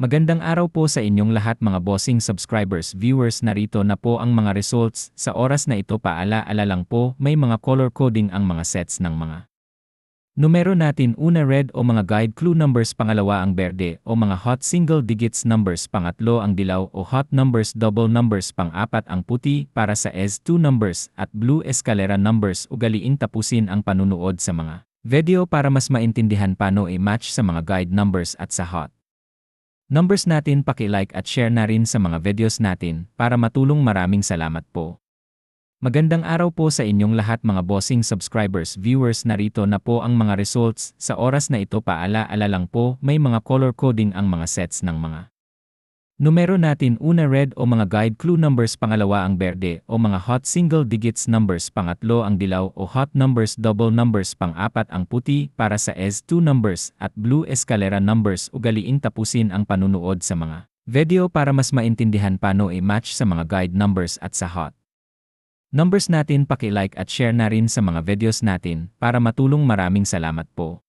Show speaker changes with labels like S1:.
S1: Magandang araw po sa inyong lahat mga bossing subscribers, viewers, narito na po ang mga results. Sa oras na ito paala-ala lang po, may mga color coding ang mga sets ng mga numero natin. Una red o mga guide clue numbers, pangalawa ang berde o mga hot single digits numbers, pangatlo ang dilaw o hot numbers, double numbers, pang-apat ang puti para sa S2 numbers at blue escalera numbers. Ugaliing tapusin ang panunood sa mga video para mas maintindihan paano i-match sa mga guide numbers at sa hot numbers natin. Paki-like at share na rin sa mga videos natin para matulong. Maraming salamat po. Magandang araw po sa inyong lahat mga bossing subscribers, viewers, narito na po ang mga results. Sa oras na ito paala-ala lang po, may mga color coding ang mga sets ng mga numero natin. Una red o mga guide clue numbers, pangalawa ang berde o mga hot single digits numbers, pangatlo ang dilaw o hot numbers, double numbers, pang-apat ang puti para sa S2 numbers at blue escalera numbers. Ugaliing tapusin ang panunood sa mga video para mas maintindihan paano i-match sa mga guide numbers at sa hot numbers natin. Paki-like at share na rin sa mga videos natin para matulong. Maraming salamat po.